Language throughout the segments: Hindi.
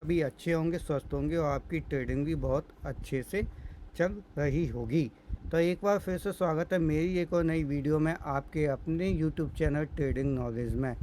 भी अच्छे होंगे, स्वस्थ होंगे और आपकी ट्रेडिंग भी बहुत अच्छे से चल रही होगी। तो एक बार फिर से स्वागत है मेरी एक और नई वीडियो में आपके अपने यूट्यूब चैनल ट्रेडिंग नॉलेज में।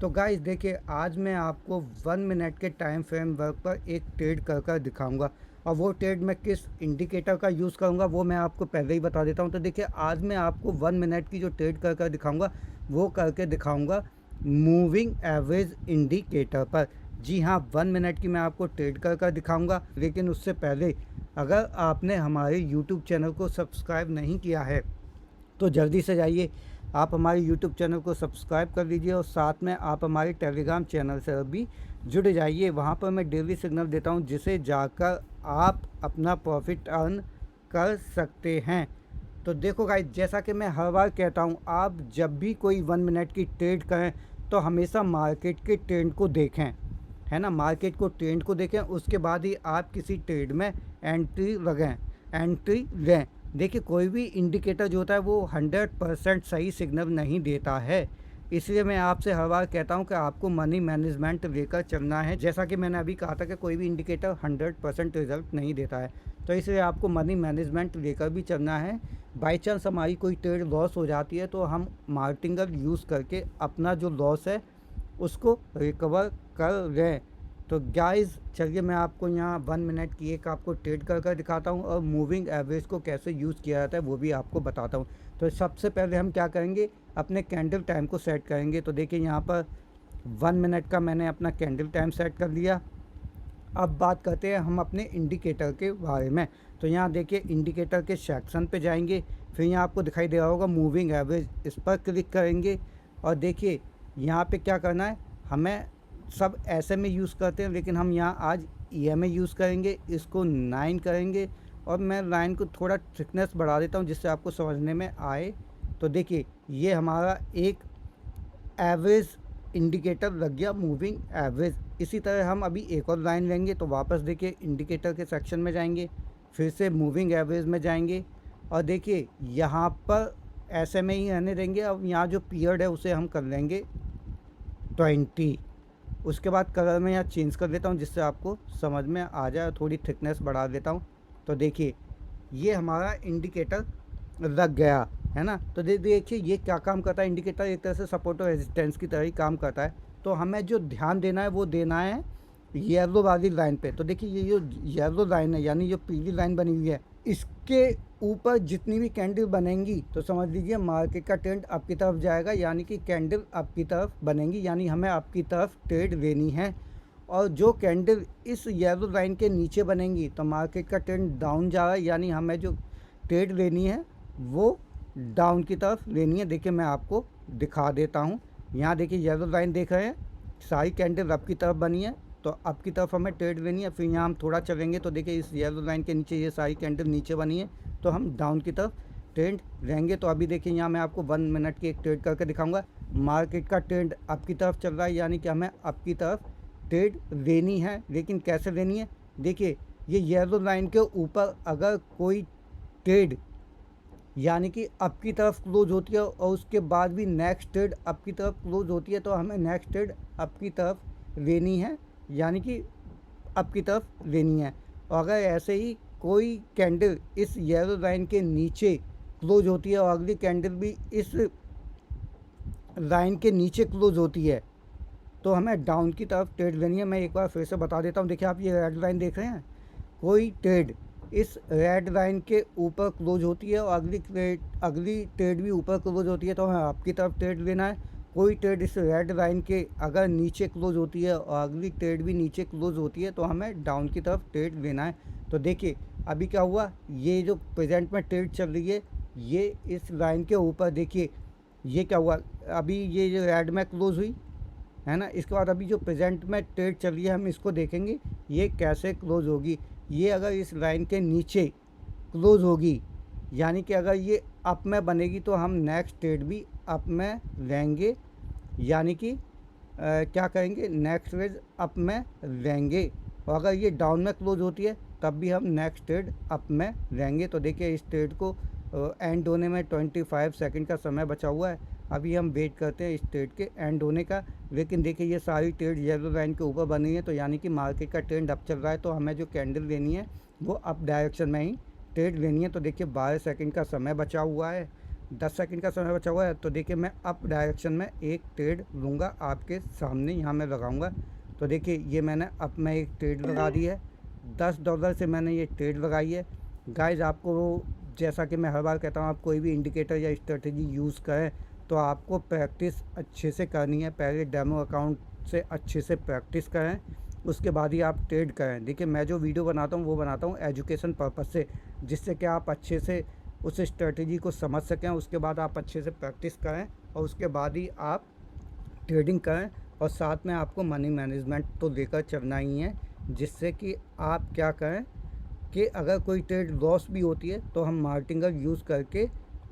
तो गाइस देखिए, आज मैं आपको 1 मिनट के टाइम फ्रेम वर्क पर एक ट्रेड कर दिखाऊंगा और वो ट्रेड मैं किस इंडिकेटर का यूज़ करूंगा वो मैं आपको पहले ही बता देता हूं। तो देखिए, आज मैं आपको 1 मिनट की जो ट्रेड कर दिखाऊंगा वो करके दिखाऊंगा मूविंग एवरेज इंडिकेटर पर। जी हाँ, 1 मिनट की मैं आपको ट्रेड कर दिखाऊंगा। लेकिन उससे पहले अगर आपने हमारे यूट्यूब चैनल को सब्सक्राइब नहीं किया है तो जल्दी से जाइए, आप हमारे यूट्यूब चैनल को सब्सक्राइब कर लीजिए और साथ में आप हमारे टेलीग्राम चैनल से भी जुड़ जाइए। वहाँ पर मैं डेली सिग्नल देता हूँ जिसे जाकर आप अपना प्रॉफिट अर्न कर सकते हैं। तो देखो गाइस, जैसा कि मैं हर बार कहता हूँ, आप जब भी कोई 1 मिनट की ट्रेड करें तो हमेशा मार्केट के ट्रेंड को देखें, है ना। मार्केट को ट्रेंड को देखें, उसके बाद ही आप किसी ट्रेड में एंट्री लें। देखिए, कोई भी इंडिकेटर जो होता है वो 100% सही सिग्नल नहीं देता है। इसलिए मैं आपसे हर बार कहता हूं कि आपको मनी मैनेजमेंट लेकर चलना है। जैसा कि मैंने अभी कहा था कि कोई भी इंडिकेटर 100% रिजल्ट नहीं देता है, तो इसलिए आपको मनी मैनेजमेंट लेकर भी चलना है। बाई चांस हमारी कोई ट्रेड लॉस हो जाती है तो हम मार्टिंगर यूज़ करके अपना जो लॉस है उसको रिकवर कर लें। तो गाइस चलिए, मैं आपको यहाँ 1 मिनट की एक आपको ट्रेड कर दिखाता हूँ और मूविंग एवरेज को कैसे यूज़ किया जाता है वो भी आपको बताता हूँ। तो सबसे पहले हम क्या करेंगे, अपने कैंडल टाइम को सेट करेंगे। तो देखिए, यहाँ पर 1 मिनट का मैंने अपना कैंडल टाइम सेट कर लिया। अब बात करते हैं हम अपने इंडिकेटर के बारे में। तो यहाँ देखिए, इंडिकेटर के सेक्शन पे जाएंगे, फिर यहाँ आपको दिखाई दे रहा होगा मूविंग एवरेज, इस पर क्लिक करेंगे। और देखिए, यहाँ पे क्या करना है, हमें सब ऐसे में यूज़ करते हैं लेकिन हम यहाँ आज EMA यूज़ करेंगे। इसको 9 करेंगे और मैं लाइन को थोड़ा थिकनेस बढ़ा देता हूँ जिससे आपको समझने में आए। तो देखिए, ये हमारा एक एवरेज इंडिकेटर लग गया, मूविंग एवरेज। इसी तरह हम अभी एक और लाइन लेंगे। तो वापस देखिए, इंडिकेटर के सेक्शन में जाएंगे, फिर से मूविंग एवरेज में जाएंगे और देखिए यहाँ पर ऐसे में ही रहने देंगे। अब यहाँ जो पीरियड है उसे हम कर लेंगे 20। उसके बाद कलर में यहाँ चेंज कर देता हूँ जिससे आपको समझ में आ जाए, थोड़ी थिकनेस बढ़ा देता हूँ। तो देखिए, ये हमारा इंडिकेटर लग गया, है ना। तो देखिए, ये क्या काम करता है, इंडिकेटर एक तरह से सपोर्ट और रेजिस्टेंस की तरह ही काम करता है। तो हमें जो ध्यान देना है वो देना है येलो वाली लाइन पे। तो देखिए, ये जो येलो लाइन है यानी जो पीली लाइन बनी हुई है, इसके ऊपर जितनी भी कैंडल बनेंगी तो समझ लीजिए मार्केट का ट्रेंड अप की तरफ जाएगा, यानी कि कैंडल अप की तरफ बनेंगी, यानी हमें अप की तरफ ट्रेड लेनी है। और जो कैंडल इस येलो लाइन के नीचे बनेंगी तो मार्केट का ट्रेंड डाउन जा रहा है, यानी हमें जो ट्रेड लेनी है वो डाउन की तरफ लेनी है। देखिए, मैं आपको दिखा देता हूँ। यहाँ देखिए, येलो लाइन देख रहे हैं, सारी कैंडल अप की तरफ बनी है, तो अप की तरफ हमें ट्रेड लेनी है। फिर यहाँ हम थोड़ा चलेंगे तो देखिए, इस येलो लाइन के नीचे ये सारी कैंडल नीचे बनी है, तो हम डाउन की तरफ ट्रेंड लेंगे। तो अभी देखिए, यहाँ मैं आपको 1 मिनट की एक ट्रेड करके दिखाऊंगा। मार्केट का ट्रेंड अप की तरफ चल रहा है, यानी कि हमें अप की तरफ ट्रेड लेनी है। लेकिन कैसे लेनी है, देखिए, ये येलो लाइन के ऊपर अगर कोई ट्रेड यानी कि अप की तरफ क्लोज होती है और उसके बाद भी नेक्स्ट ट्रेड अप की तरफ क्लोज होती है, तो हमें नेक्स्ट ट्रेड अप की तरफ लेनी है, यानी कि अप की तरफ लेनी है। और अगर ऐसे ही कोई कैंडल इस येलो लाइन के नीचे क्लोज होती है और अगली कैंडल भी इस लाइन के नीचे क्लोज होती है तो हमें डाउन की तरफ ट्रेड लेनी है। मैं एक बार फिर से बता देता हूँ। देखिए, आप ये रेड लाइन देख रहे हैं, कोई ट्रेड इस रेड लाइन के ऊपर क्लोज होती है और अगली ट्रेड भी ऊपर क्लोज होती है तो हमें आपकी तरफ ट्रेड लेना है। कोई ट्रेड इस रेड लाइन के अगर नीचे क्लोज होती है और अगली ट्रेड भी नीचे क्लोज होती है तो हमें डाउन की तरफ ट्रेड लेना है। तो देखिए, अभी क्या हुआ, ये जो प्रेजेंट में ट्रेड चल रही है ये इस लाइन के ऊपर, देखिए ये क्या हुआ, अभी ये जो रेड में क्लोज हुई, है ना। इसके बाद अभी जो प्रेजेंट में ट्रेड चल रही है हम इसको देखेंगे ये कैसे क्लोज होगी। ये अगर इस लाइन के नीचे क्लोज होगी, यानी कि अगर ये अप में बनेगी तो हम नेक्स्ट ट्रेड भी अप में लेंगे, यानी कि क्या करेंगे, नेक्स्ट ट्रेड अप में लेंगे। और अगर ये डाउन में क्लोज होती है तब भी हम नेक्स्ट ट्रेड अप में लेंगे। तो देखिए, इस ट्रेड को एंड होने में 25 सेकंड का समय बचा हुआ है। अभी हम वेट करते हैं इस ट्रेड के एंड होने का। लेकिन देखिए ये सारी ट्रेड येलो लाइन के ऊपर बनी है, तो यानी कि मार्केट का ट्रेंड अप चल रहा है, तो हमें जो कैंडल लेनी है वो अप डायरेक्शन में ही ट्रेड लेनी है। तो देखिए 12 सेकंड का समय बचा हुआ है, 10 सेकंड का समय बचा हुआ है, तो देखिए मैं अप डायरेक्शन में एक ट्रेड लूँगा, आपके सामने यहाँ मैं लगाऊँगा। तो देखिए ये मैंने अप में एक ट्रेड लगा दी है, $10 से मैंने ये ट्रेड लगाई है। गाइज आपको, जैसा कि मैं हर बार कहता हूँ, आप कोई भी इंडिकेटर या स्ट्रेटजी यूज़ करें तो आपको प्रैक्टिस अच्छे से करनी है। पहले डेमो अकाउंट से अच्छे से प्रैक्टिस करें, उसके बाद ही आप ट्रेड करें। देखिए मैं जो वीडियो बनाता हूँ वो बनाता हूँ एजुकेशन पर्पज़ से, जिससे कि आप अच्छे से उस स्ट्रेटजी को समझ सकें। उसके बाद आप अच्छे से प्रैक्टिस करें और उसके बाद ही आप ट्रेडिंग करें। और साथ में आपको मनी मैनेजमेंट तो लेकर चलना ही है, जिससे कि आप क्या करें कि अगर कोई ट्रेड लॉस भी होती है तो हम मार्टिंगर यूज़ करके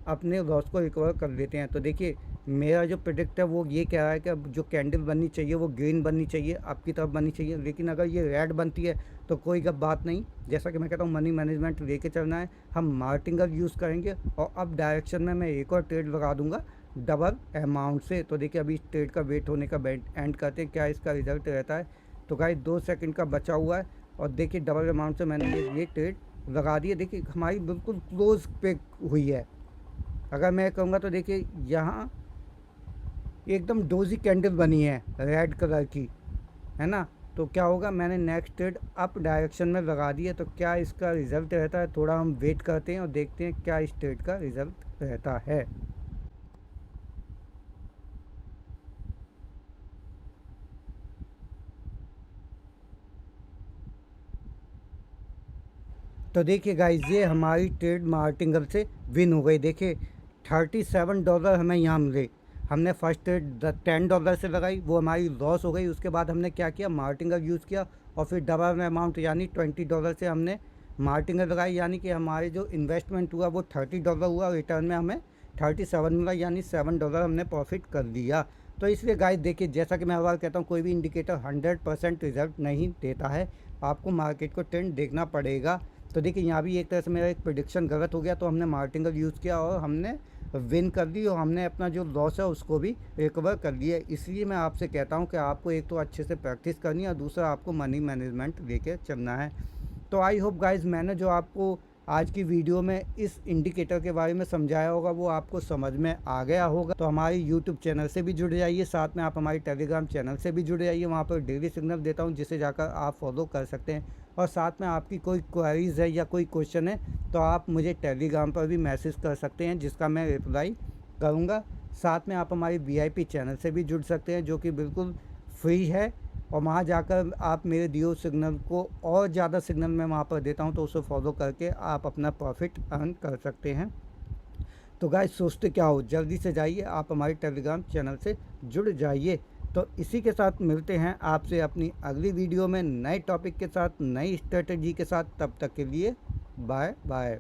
अपने लॉस को रिकवर कर लेते हैं। तो देखिए मेरा जो प्रोडक्ट है वो ये कह रहा है कि अब जो कैंडल बननी चाहिए वो ग्रीन बननी चाहिए, आपकी तरफ बननी चाहिए। लेकिन अगर ये रेड बनती है तो कोई गप बात नहीं। जैसा कि मैं कहता हूँ मनी मैनेजमेंट लेके चलना है, हम मार्टिंगर यूज़ करेंगे और अब डायरेक्शन में मैं एक और ट्रेड लगा दूंगा डबल अमाउंट से। तो देखिए अभी इस ट्रेड का वेट होने का एंड करते हैं, क्या इसका रिजल्ट रहता है। तो गाइस 2 सेकंड का बचा हुआ है और देखिए डबल अमाउंट से मैंने ये ट्रेड लगा दी है। देखिए हमारी बिल्कुल क्लोज पे हुई है। अगर मैं कहूँगा तो देखिए यहाँ एकदम डोजी कैंडल बनी है रेड कलर की, है ना। तो क्या होगा, मैंने नेक्स्ट ट्रेड अप डायरेक्शन में लगा दी है। तो क्या इसका रिज़ल्ट रहता है, थोड़ा हम वेट करते हैं और देखते हैं क्या इस ट्रेड का रिज़ल्ट रहता है। तो देखिए गाइस ये हमारी ट्रेड मार्टिंगल से विन हो गई। देखिए $37 हमें यहाँ मिले। हमने फर्स्ट ट्रेड $10 से लगाई, वो हमारी लॉस हो गई। उसके बाद हमने क्या किया, मार्टिंगल यूज़ किया और फिर डबल अमाउंट यानी $20 से हमने मार्टिंगल लगाई। यानी कि हमारे जो इन्वेस्टमेंट हुआ वो $30 हुआ, रिटर्न में हमें 37 मिला, यानी $7 हमने प्रॉफिट कर लिया। तो इसलिए गाइस देखिए, जैसा कि मैं हर बार कहता हूँ, कोई भी इंडिकेटर 100% रिजल्ट नहीं देता है, आपको मार्केट को ट्रेंड देखना पड़ेगा। तो देखिए यहाँ भी एक तरह से मेरा एक प्रेडिक्शन गलत हो गया, तो हमने मार्टिंगल यूज़ किया और हमने विन कर ली और हमने अपना जो लॉस है उसको भी रिकवर कर लिया। इसलिए मैं आपसे कहता हूँ कि आपको एक तो अच्छे से प्रैक्टिस करनी है और दूसरा आपको मनी मैनेजमेंट लेके चलना है। तो आई होप गाइज़ मैंने जो आपको आज की वीडियो में इस इंडिकेटर के बारे में समझाया होगा वो आपको समझ में आ गया होगा। तो हमारी यूट्यूब चैनल से भी जुड़ जाइए, साथ में आप हमारी टेलीग्राम चैनल से भी जुड़ जाइए। वहाँ पर डेली सिग्नल देता हूँ, जिसे जाकर आप फॉलो कर सकते हैं। और साथ में आपकी कोई क्वेरीज़ है या कोई क्वेश्चन है तो आप मुझे टेलीग्राम पर भी मैसेज कर सकते हैं, जिसका मैं रिप्लाई करूँगा। साथ में आप हमारी VIP चैनल से भी जुड़ सकते हैं, जो कि बिल्कुल फ्री है। और वहाँ जाकर आप मेरे दिए हुए सिग्नल को और ज़्यादा सिग्नल मैं वहाँ पर देता हूँ, तो उसे फॉलो करके आप अपना प्रॉफिट अर्न कर सकते हैं। तो गाइस सोचते क्या हो, जल्दी से जाइए आप हमारे टेलीग्राम चैनल से जुड़ जाइए। तो इसी के साथ मिलते हैं आपसे अपनी अगली वीडियो में नए टॉपिक के साथ, नई स्ट्रेटजी के साथ। तब तक के लिए बाय बाय।